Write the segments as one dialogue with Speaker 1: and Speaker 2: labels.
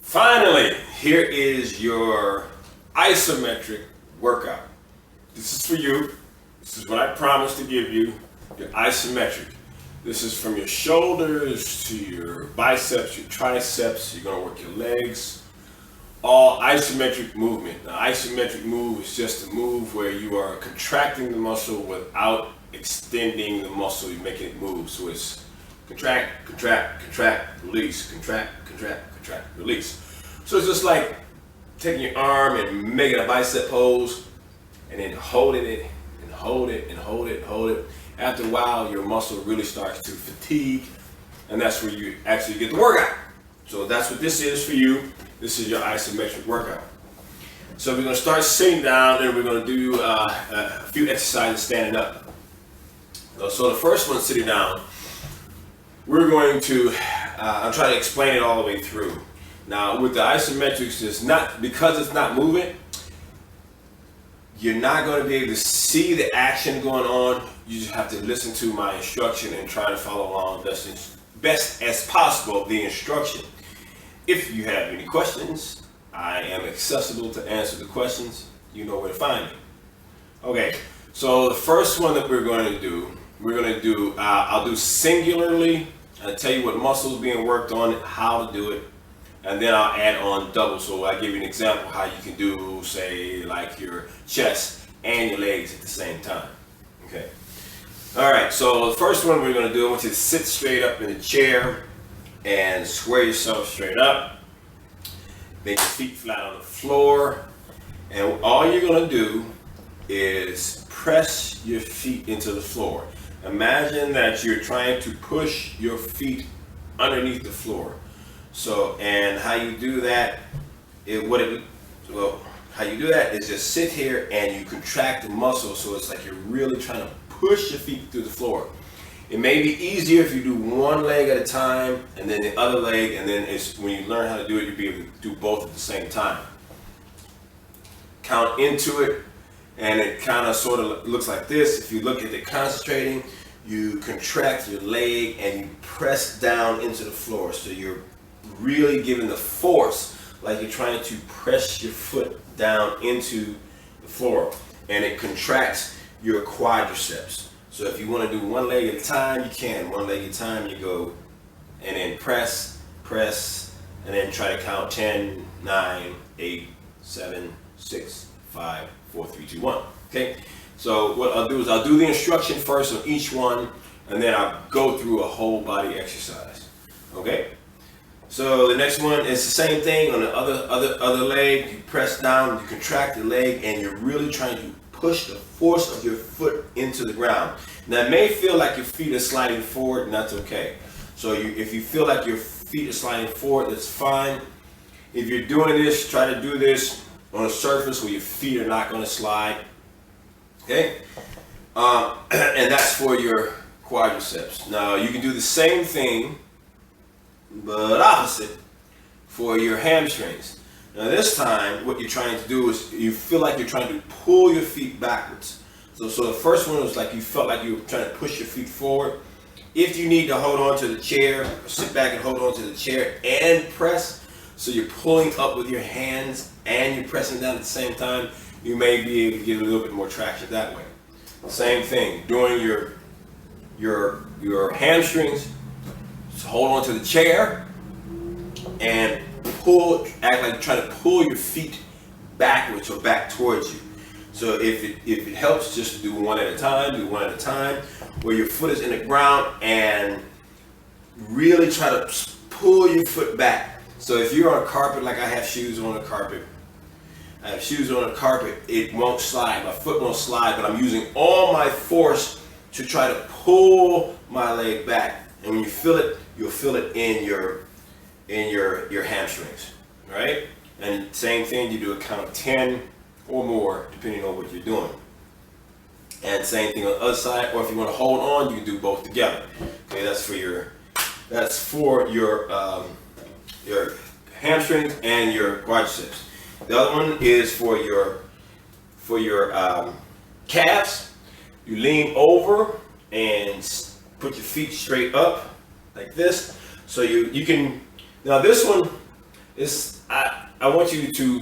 Speaker 1: Finally, here is your isometric workout. This is for you. This is what I promised to give you, your isometric. This is from your shoulders to your biceps, your triceps. You're gonna work your legs. All isometric movement. The isometric move is just a move where you are contracting the muscle without extending the muscle. You're making it move. So it's contract, contract, contract, release, contract, contract, contract, release. So it's just like taking your arm and making a bicep pose and then holding it and hold it and hold it and hold it. After a while, your muscle really starts to fatigue, and that's where you actually get the workout. So that's what this is for you. This is your isometric workout. So we're going to start sitting down, and we're going to do a few exercises standing up. So the first one, sitting down, we're going to, I'm trying to explain it all the way through. Now with the isometrics, it's not, because it's not moving, you're not going to be able to see the action going on. You just have to listen to my instruction and try to follow along best as possible the instruction. If you have any questions, I am accessible to answer the questions. You know where to find me. Okay, so the first one that we're going to do, I'll do singularly. I'll tell you what muscles being worked on, how to do it, and then I'll add on double. So I give you an example how you can do, say, like your chest and your legs at the same time. Okay. All right, so the first one we're going to do, I want you to sit straight up in the chair and square yourself straight up. Make your feet flat on the floor. And all you're going to do is press your feet into the floor. Imagine that you're trying to push your feet underneath the floor. So, and how you do that, how you do that is just sit here and you contract the muscle, so it's like you're really trying to push your feet through the floor. It may be easier if you do one leg at a time and then the other leg, and then it's when you learn how to do it, you'll be able to do both at the same time. Count into it, and it kind of sort of looks like this. If you look at it concentrating, you contract your leg and you press down into the floor. So you're really giving the force like you're trying to press your foot down into the floor, and it contracts your quadriceps. So if you want to do one leg at a time, you can. One leg at a time, you go and then press, and then try to count 10, 9, 8, 7, 6, 5, 4, 3, 2, 1. Okay? So what I'll do is I'll do the instruction first on each one, and then I'll go through a whole body exercise. Okay? So the next one is the same thing on the other leg. You press down, you contract the leg, and you're really trying to push the force of your foot into the ground. Now it may feel like your feet are sliding forward, and that's okay. So if you feel like your feet are sliding forward, that's fine. If you're doing this, try to do this on a surface where your feet are not going to slide. Okay? And that's for your quadriceps. Now you can do the same thing, but opposite, for your hamstrings. Now this time, what you're trying to do is you feel like you're trying to pull your feet backwards. So the first one was like you felt like you were trying to push your feet forward. If you need to hold on to the chair, sit back and hold on to the chair and press, so you're pulling up with your hands and you're pressing down at the same time, you may be able to get a little bit more traction that way. Same thing, doing your hamstrings, so hold on to the chair and pull, act like you're trying to pull your feet backwards or back towards you. So if it helps, just do one at a time, where your foot is in the ground and really try to pull your foot back. So if you're on a carpet, like I have shoes on a carpet, it won't slide, my foot won't slide, but I'm using all my force to try to pull my leg back. And when you feel it, you'll feel it in your hamstrings, right? And same thing, you do a count of 10 or more, depending on what you're doing. And same thing on the other side, or if you want to hold on, you can do both together. Okay, that's for your hamstrings and your quadriceps. The other one is for your calves. You lean over and put your feet straight up like this. So you can, now this one is I want you to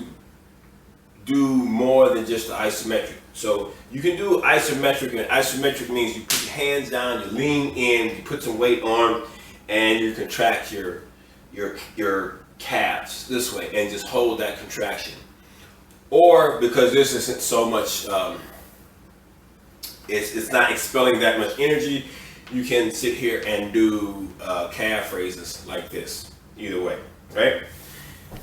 Speaker 1: do more than just the isometric. So you can do isometric, and isometric means you put your hands down, you lean in, you put some weight on, and you contract your calves this way and just hold that contraction. Or because this isn't so much, it's not expelling that much energy, you can sit here and do calf raises like this. Either way, right?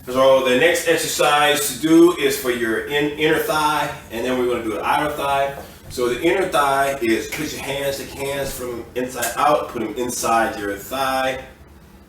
Speaker 1: So the next exercise to do is for your inner thigh, and then we're going to do the outer thigh. So the inner thigh is put your hands, take hands from inside out, put them inside your thigh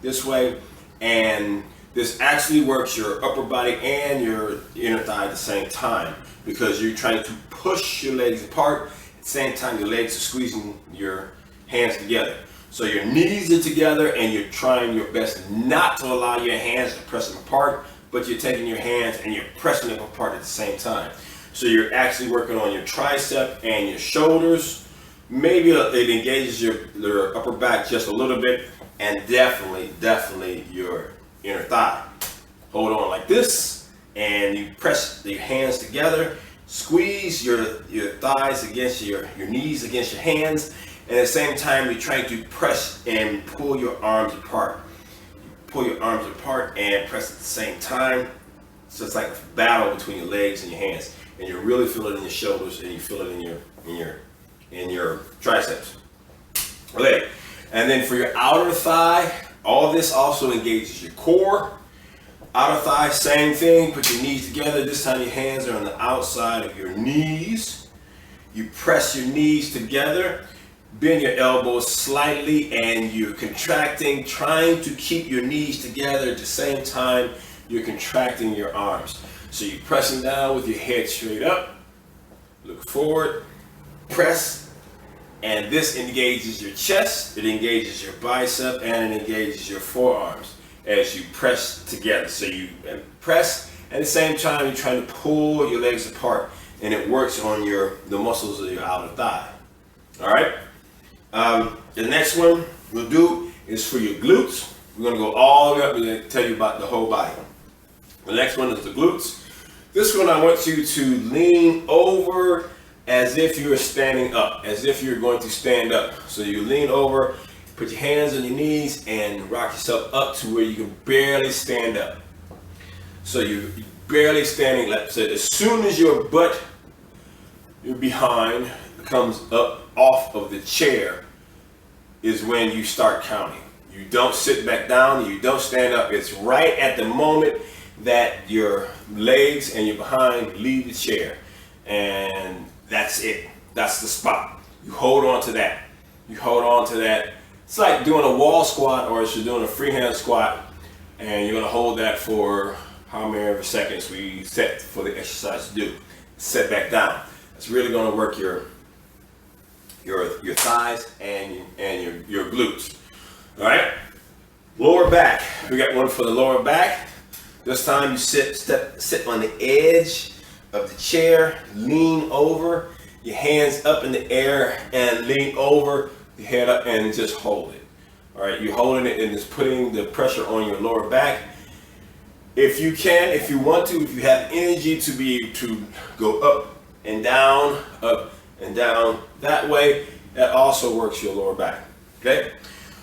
Speaker 1: this way, and this actually works your upper body and your inner thigh at the same time, because you're trying to push your legs apart. At the same time, your legs are squeezing your hands together. So your knees are together and you're trying your best not to allow your hands to press them apart, but you're taking your hands and you're pressing them apart at the same time. So you're actually working on your tricep and your shoulders. Maybe it engages your upper back just a little bit, and definitely your inner thigh. Hold on like this, and you press your hands together, squeeze your thighs against your knees against your hands, and at the same time you're trying to press and pull your arms apart. You pull your arms apart and press at the same time. So it's like a battle between your legs and your hands, and you really feel it in your shoulders, and you feel it in your triceps. Okay, and then for your outer thigh, all this also engages your core. Outer thigh, same thing. Put your knees together. This time your hands are on the outside of your knees. You press your knees together. Bend your elbows slightly, and you're contracting, trying to keep your knees together at the same time you're contracting your arms. So you're pressing down with your head straight up, look forward, press, and this engages your chest, it engages your bicep, and it engages your forearms as you press together. So you press, at the same time you're trying to pull your legs apart, and it works on the muscles of your outer thigh. All right. The next one we'll do is for your glutes. We're going to go all the way up and tell you about the whole body. The next one is the glutes. This one I want you to lean over as if you're standing up, as if you're going to stand up. So you lean over, put your hands on your knees, and rock yourself up to where you can barely stand up. So you're barely standing up. So as soon as your butt, your behind, comes up off of the chair is when you start counting. You don't sit back down, you don't stand up. It's right at the moment that your legs and your behind leave the chair, and that's it. That's the spot. You hold on to that. You hold on to that. It's like doing a wall squat, or if you're doing a freehand squat, and you're going to hold that for how many seconds we set for the exercise to do. Set back down. It's really going to work your thighs and your glutes. All right. Lower back. We got one for the lower back. This time you sit on the edge of the chair, lean over, your hands up in the air, and lean over, the head up, and just hold it. All right. You're holding it and it's putting the pressure on your lower back. If you can, if you want to, if you have energy to be able to go up and down that way, that also works your lower back. Okay.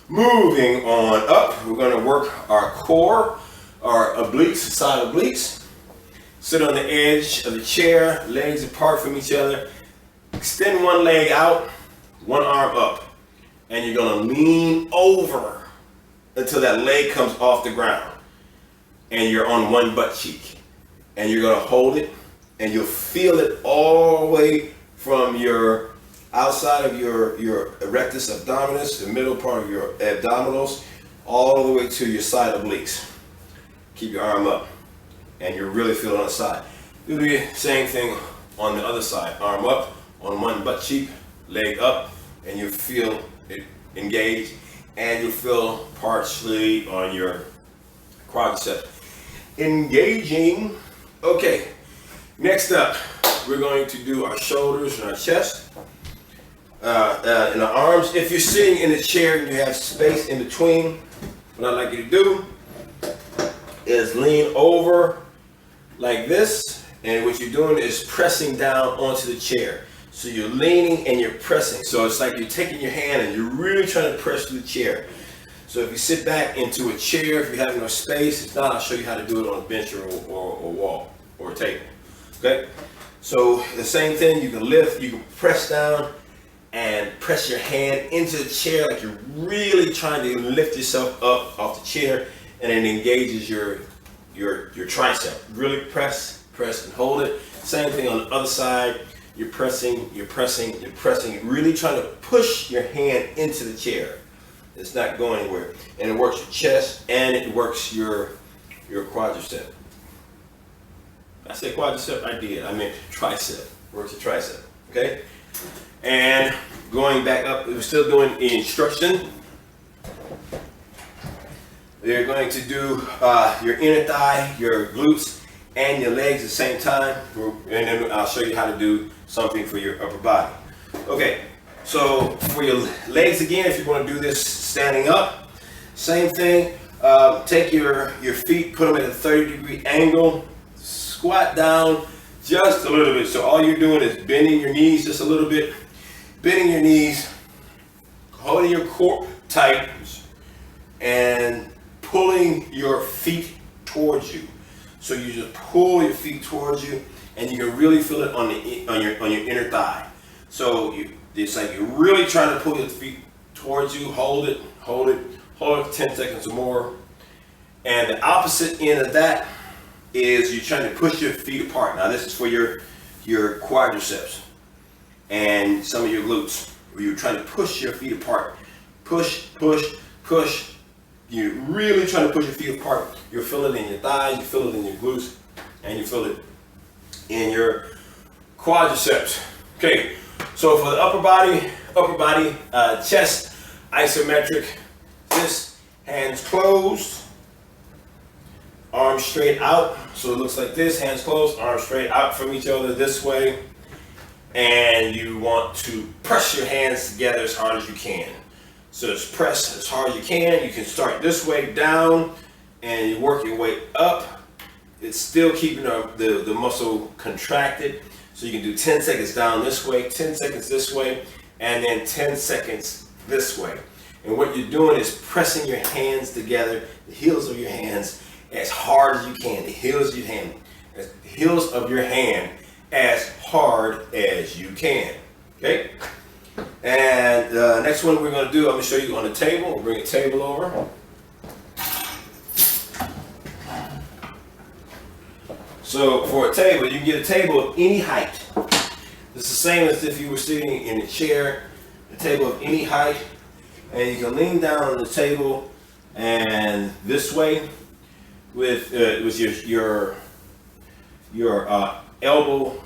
Speaker 1: Moving on up, we're going to work our core, our obliques, side obliques. Sit on the edge of the chair, legs apart from each other. Extend one leg out, one arm up, and you're going to lean over until that leg comes off the ground, and you're on one butt cheek, and you're going to hold it, and you'll feel it all the way from your outside of your erectus abdominis, the middle part of your abdominals, all the way to your side obliques. Keep your arm up, and you really feel it on the side. Do the same thing on the other side. Arm up on one butt cheek, leg up, and you feel it engage, and you feel partially on your quadriceps engaging. Okay, next up, we're going to do our shoulders and our chest. And our arms. If you're sitting in a chair and you have space in between, what I'd like you to do is lean over like this, and what you're doing is pressing down onto the chair. So you're leaning and you're pressing. So it's like you're taking your hand and you're really trying to press through the chair. So if you sit back into a chair, if you have no space, if not, I'll show you how to do it on a bench or a wall or a table. Okay? So the same thing, you can lift, you can press down and press your hand into the chair like you're really trying to lift yourself up off the chair, and it engages your tricep. Really press and hold it. Same thing on the other side. You're pressing, you're really trying to push your hand into the chair. It's not going anywhere. And it works your chest and it works your quadricep. I said quadricep, I did. I meant tricep. Works your tricep. Okay? And going back up, we're still doing instruction. You're going to do your inner thigh, your glutes, and your legs at the same time. And then I'll show you how to do something for your upper body. Okay, so for your legs again, if you want to do this standing up, same thing. Take your feet, put them at a 30-degree angle, squat down just a little bit. So all you're doing is bending your knees just a little bit, bending your knees, holding your core tight, and pulling your feet towards you. So you just pull your feet towards you, and you can really feel it on your inner thigh. So it's like you're really trying to pull your feet towards you. Hold it for 10 seconds or more. And the opposite end of that is you're trying to push your feet apart. Now this is for your quadriceps and some of your glutes, where you're trying to push your feet apart. Push. You're really trying to push your feet apart. You feel it in your thighs, you feel it in your glutes, and you feel it in your quadriceps. Okay, so for the upper body, chest, isometric. This, hands closed, arms straight out. So it looks like this, hands closed, arms straight out from each other this way. And you want to press your hands together as hard as you can. So just press as hard as you can. You can start this way down and you work your way up. It's still keeping the muscle contracted. So you can do 10 seconds down this way, 10 seconds this way, and then 10 seconds this way. And what you're doing is pressing your hands together, the heels of your hands, as hard as you can. The heels of your hand as hard as you can. Okay? And the next one we're going to do, I'm going to show you on the table. We'll bring a table over. So for a table, you can get a table of any height. It's the same as if you were sitting in a chair, a table of any height. And you can lean down on the table and this way with your elbow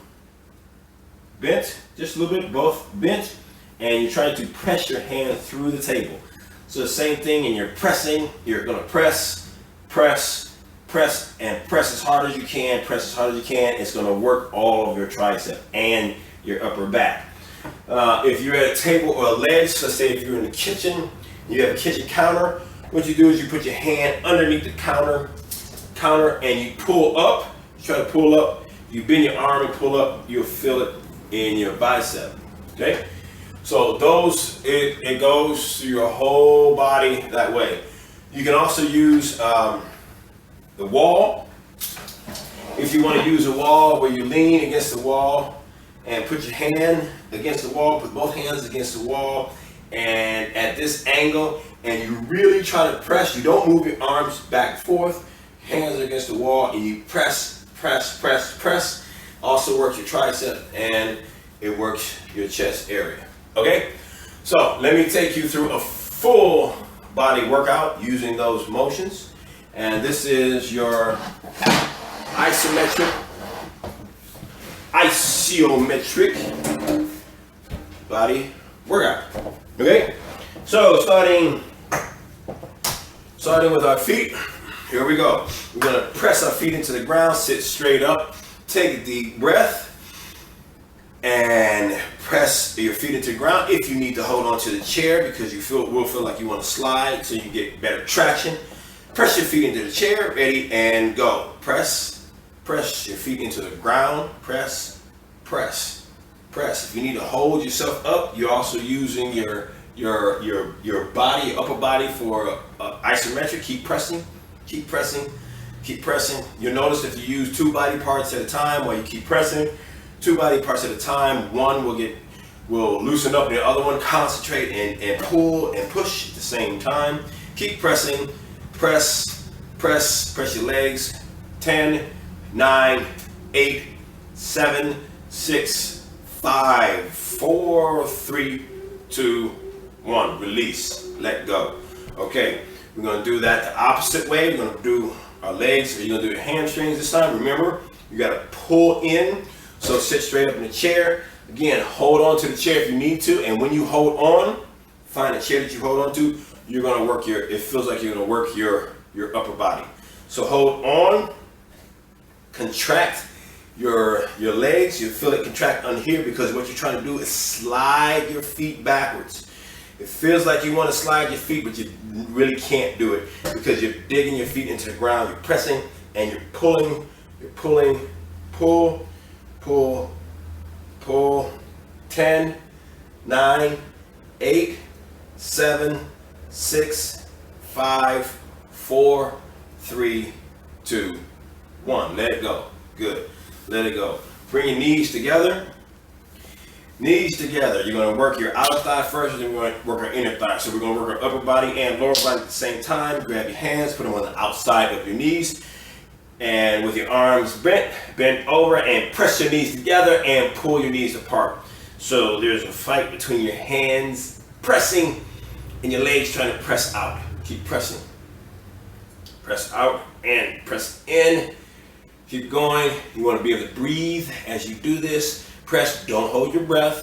Speaker 1: bent, just a little bit, both bent, and you're trying to press your hand through the table. So the same thing, and you're pressing, you're going to press, and press as hard as you can, It's going to work all of your tricep and your upper back. If you're at a table or a ledge, let's say if you're in the kitchen, you have a kitchen counter, what you do is you put your hand underneath the counter and you pull up, try to pull up, you bend your arm and pull up, you'll feel it in your bicep. Okay? So it goes through your whole body that way. You can also use the wall. If you want to use a wall where you lean against the wall and put your hand against the wall, put both hands against the wall and at this angle, and you really try to press, you don't move your arms back and forth, hands against the wall, and you press. Also works your tricep and it works your chest area. Okay, so let me take you through a full body workout using those motions. And this is your isometric body workout. Okay, so starting with our feet. Here we go. We're going to press our feet into the ground, sit straight up, take a deep breath, and press your feet into the ground. If you need to hold on to the chair because you will feel like you want to slide so you get better traction, Press your feet into the chair. Ready and go. Press your feet into the ground. Press. If you need to hold yourself up, you're also using your body, your upper body for isometric. Keep pressing. You'll notice if you use 2 body parts at a time while you keep pressing, 2 body parts at a time, one will loosen up, the other one concentrate and pull and push at the same time. Keep pressing. Press your legs. 10, 9, 8, 7, 6, 5, 4, 3, 2, 1. Release. Let go. Okay, we're going to do that the opposite way. We're going to do our legs. You're going to do your hamstrings this time. Remember, you got to pull in. So sit straight up in the chair. Again, hold on to the chair if you need to. And when you hold on, find a chair that you hold on to. You're going to work it feels like you're going to work your upper body. So hold on, contract your legs. You feel it contract under here because what you're trying to do is slide your feet backwards. It feels like you want to slide your feet, but you really can't do it because you're digging your feet into the ground. You're pressing and you're pulling. Pull. 10, 9, 8, 7, 6, 5, 4, 3, 2, 1. Let it go. Good. Let it go. Bring your knees together. You're going to work your outer thigh first, and then we're going to work our inner thigh. So we're going to work our upper body and lower body at the same time. Grab your hands, put them on the outside of your knees. And with your arms bent over and press your knees together and pull your knees apart. So there's a fight between your hands pressing and your legs trying to press out. Keep pressing. Press out and press in. Keep going. You want to be able to breathe as you do this. Press, don't hold your breath.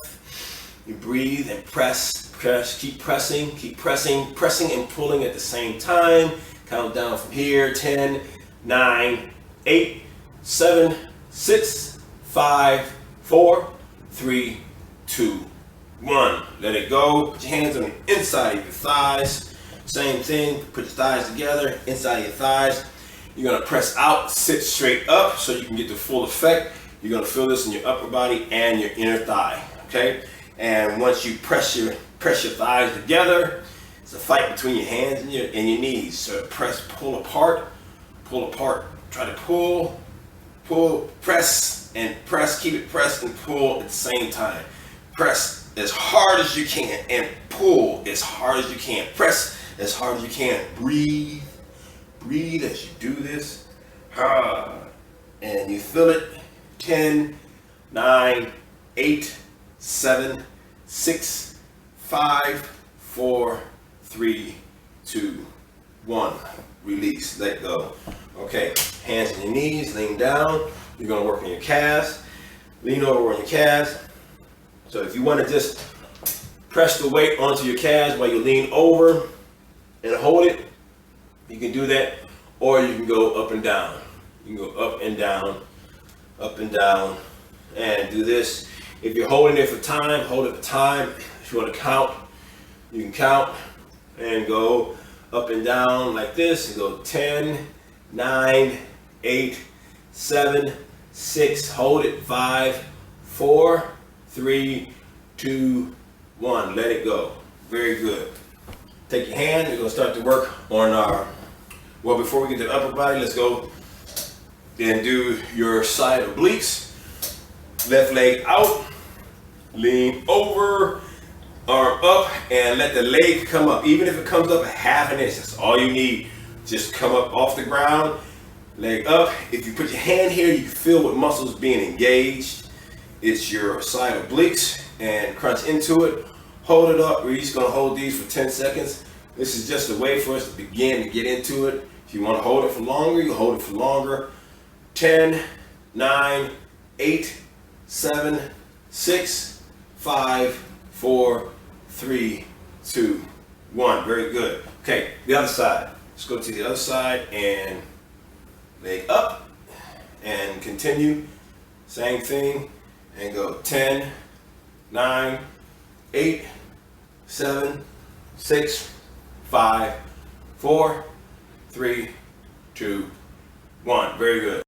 Speaker 1: You breathe and press, keep pressing and pulling at the same time. Count down from here. 10, 9, 8, 7, 6, 5, 4, 3, 2, 1. Let it go. Put your hands on the inside of your thighs. Same thing. Put your thighs together, inside of your thighs. You're going to press out, sit straight up so you can get the full effect. You're going to feel this in your upper body and your inner thigh. Okay? And once you press your thighs together, it's a fight between your hands and your knees. So pull apart. Try to pull, press, keep it pressed and pull at the same time. Press as hard as you can and pull as hard as you can. Press as hard as you can. Breathe as you do this. And you feel it. 10, 9, 8, 7, 6, 5, 4, 3, 2, 1. Release, let go. Okay, hands on your knees, lean down. You're going to work on your calves. Lean over on your calves. So if you want to just press the weight onto your calves while you lean over and hold it, you can do that. Or you can go up and down. You can go up and down, and do this. If you're holding it for time, hold it for time. If you want to count, you can count and go up and down like this and go 10, 9, 8, 7, 6, hold it, 5, 4, 3, 2, 1. Let it go. Very good. Take your hand, we're going to start to work on before we get to the upper body, let's go and do your side obliques. Left leg out, lean over, arm up, and let the leg come up. Even if it comes up a half an inch, that's all you need. Just come up off the ground, leg up. If you put your hand here, you can feel what muscles being engaged. It's your side obliques, and crunch into it. Hold it up. We're just going to hold these for 10 seconds. This is just a way for us to begin to get into it. If you want to hold it for longer, you hold it for longer. 10, 9, 8, 7, 6, 5, 4, 3, 2, 1. Very good. Okay, the other side. Let's go to the other side and leg up and continue. Same thing. And go 10, 9, 8, 7, 6, 5, 4, 3, 2, 1. Very good.